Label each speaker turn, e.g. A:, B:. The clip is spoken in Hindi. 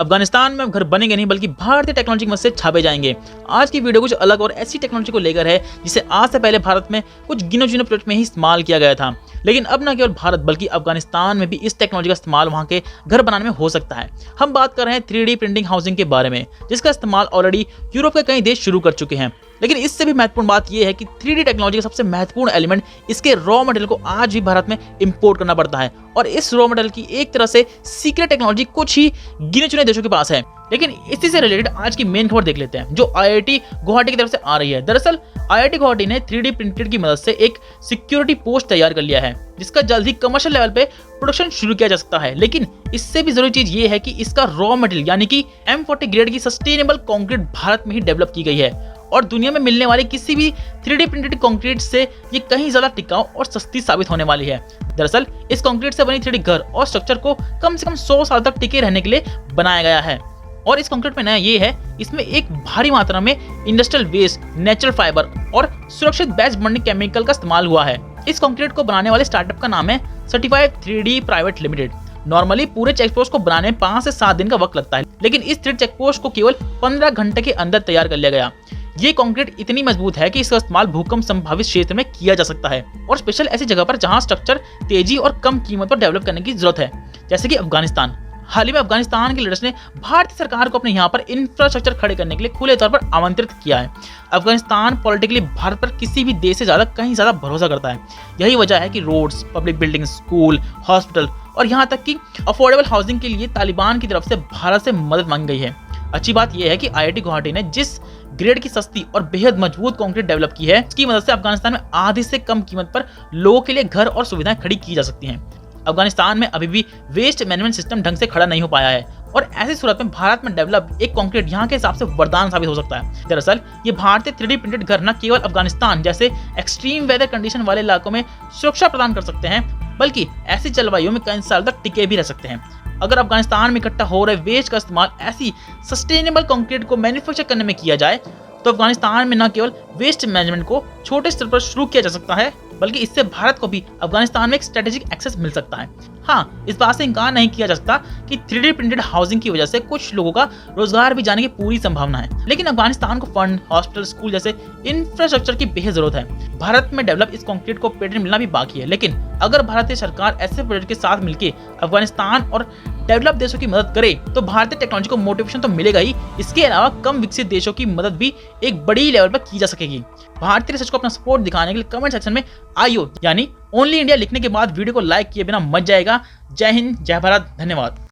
A: अफगानिस्तान में अब घर बनेंगे नहीं बल्कि भारतीय टेक्नोलॉजी की मदद से छापे जाएंगे। आज की वीडियो कुछ अलग और ऐसी टेक्नोलॉजी को लेकर है जिसे आज से पहले भारत में कुछ गिने चुने प्रोजेक्ट में ही इस्तेमाल किया गया था, लेकिन अब न केवल भारत बल्कि अफगानिस्तान में भी इस टेक्नोलॉजी का इस्तेमाल वहां के घर बनाने में हो सकता है। हम बात कर रहे हैं 3D प्रिंटिंग हाउसिंग के बारे में, जिसका इस्तेमाल ऑलरेडी यूरोप के कई देश शुरू कर चुके हैं। लेकिन इससे भी महत्वपूर्ण बात यह है कि 3D टेक्नोलॉजी का सबसे महत्वपूर्ण एलिमेंट इसके रॉ मटेरियल को आज भी भारत में इंपोर्ट करना पड़ता है, और इस रॉ मटेरियल की एक तरह से सीक्रेट टेक्नोलॉजी कुछ ही गिने चुने देशों के पास है। लेकिन इसी से रिलेटेड आज की मेन खबर देख लेते हैं जो IIT गुवाहाटी की तरफ से आ रही है। दरअसल IIT गुवाहाटी ने 3D प्रिंटेड की मदद से एक सिक्योरिटी पोस्ट तैयार कर लिया है, जिसका जल्द ही कमर्शियल लेवल पे प्रोडक्शन शुरू किया जा सकता है। लेकिन इससे भी जरूरी चीज ये है कि इसका रॉ मटेरियल यानी कि M40 ग्रेड की सस्टेनेबल कंक्रीट भारत में ही डेवलप की गई है, और दुनिया में मिलने वाली किसी भी 3D प्रिंटेड कंक्रीट से ये कहीं ज्यादा टिकाऊ और सस्ती साबित होने वाली है। दरअसल इस कंक्रीट से बनी 3D घर और स्ट्रक्चर को कम से कम 100 साल तक टिके रहने के लिए बनाया गया है। और इस कंक्रीट में नया ये है, इसमें एक भारी मात्रा में इंडस्ट्रियल वेस्ट, नेचुरल फाइबर और सुरक्षित बैच बर्निंग केमिकल का इस्तेमाल हुआ है। इस कंक्रीट को बनाने वाले स्टार्टअप का नाम है certified 3D private limited. Normally पूरे चेकपोस्ट को बनाने में 5 से 7 दिन का वक्त लगता है, लेकिन इस 3D चेकपोस्ट को केवल 15 घंटे के अंदर तैयार कर लिया गया। ये कंक्रीट इतनी मजबूत है कि इसका इस्तेमाल भूकंप संभावित क्षेत्र में किया जा सकता है, और स्पेशल ऐसी जगह पर जहां स्ट्रक्चर तेजी और कम कीमत पर डेवलप करने की जरूरत है, जैसे कि अफगानिस्तान। हाल ही में अफगानिस्तान के लीडर्स ने भारतीय सरकार को अपने यहाँ पर इंफ्रास्ट्रक्चर खड़े करने के लिए खुले तौर पर आमंत्रित किया है। अफगानिस्तान पॉलिटिकली भारत पर किसी भी देश से कहीं ज्यादा भरोसा करता है। यही वजह है कि roads, public building, school, hospital और यहाँ तक कि अफोर्डेबल हाउसिंग के लिए तालिबान की तरफ से भारत से मदद मांगी गई है। अच्छी बात यह है कि IIT गुवाहाटी ने जिस ग्रेड की सस्ती और बेहद मजबूत कंक्रीट डेवलप की है, इसकी मदद से अफगानिस्तान में आधी से कम कीमत पर लोगों के लिए घर और सुविधाएं खड़ी की जा सकती हैं। अफगानिस्तान में अभी भी वेस्ट मैनेजमेंट सिस्टम ढंग से खड़ा नहीं हो पाया है, और ऐसी सूरत में भारत में डेवलप एक कंक्रीट यहाँ के हिसाब से वरदान साबित हो सकता है। दरअसल ये भारतीय 3D प्रिंटेड घर न केवल अफगानिस्तान जैसे एक्सट्रीम वेदर कंडीशन वाले इलाकों में सुरक्षा प्रदान कर सकते हैं, बल्कि ऐसी जलवायु में कई साल तक टिके भी रह सकते हैं। अगर अफगानिस्तान में इकट्ठा हो रहे वेस्ट का इस्तेमाल ऐसी सस्टेनेबल कंक्रीट को मैन्युफैक्चर करने में किया जाए, तो अफगानिस्तान में न केवल वेस्ट मैनेजमेंट को छोटे स्तर पर शुरू किया जा सकता है, बल्कि इससे भारत को भी अफगानिस्तान में एक स्ट्रेटेजिक एक्सेस मिल सकता है। हाँ, इस बात से इनकार नहीं किया जा सकता कि 3D प्रिंटेड हाउसिंग की वजह से कुछ लोगों का रोजगार भी जाने की पूरी संभावना है, लेकिन अफगानिस्तान को फंड, हॉस्पिटल, स्कूल जैसे इंफ्रास्ट्रक्चर की बेहद जरूरत है। भारत में डेवलप इस कंक्रीट को पेटेंट मिलना भी बाकी है, लेकिन अगर भारतीय सरकार ऐसे प्रोजेक्ट के साथ मिलकर अफगानिस्तान और डेवलप देशों की मदद करे तो भारतीय टेक्नोलॉजी को मोटिवेशन तो मिलेगा ही, इसके अलावा कम विकसित देशों की मदद भी एक बड़ी लेवल पर की जा सकेगी। भारतीय रिसर्च को अपना सपोर्ट दिखाने के लिए कमेंट सेक्शन में IO यानी ओनली इंडिया लिखने के बाद वीडियो को लाइक किए बिना मत जाएगा। जय हिंद, जय भारत, धन्यवाद।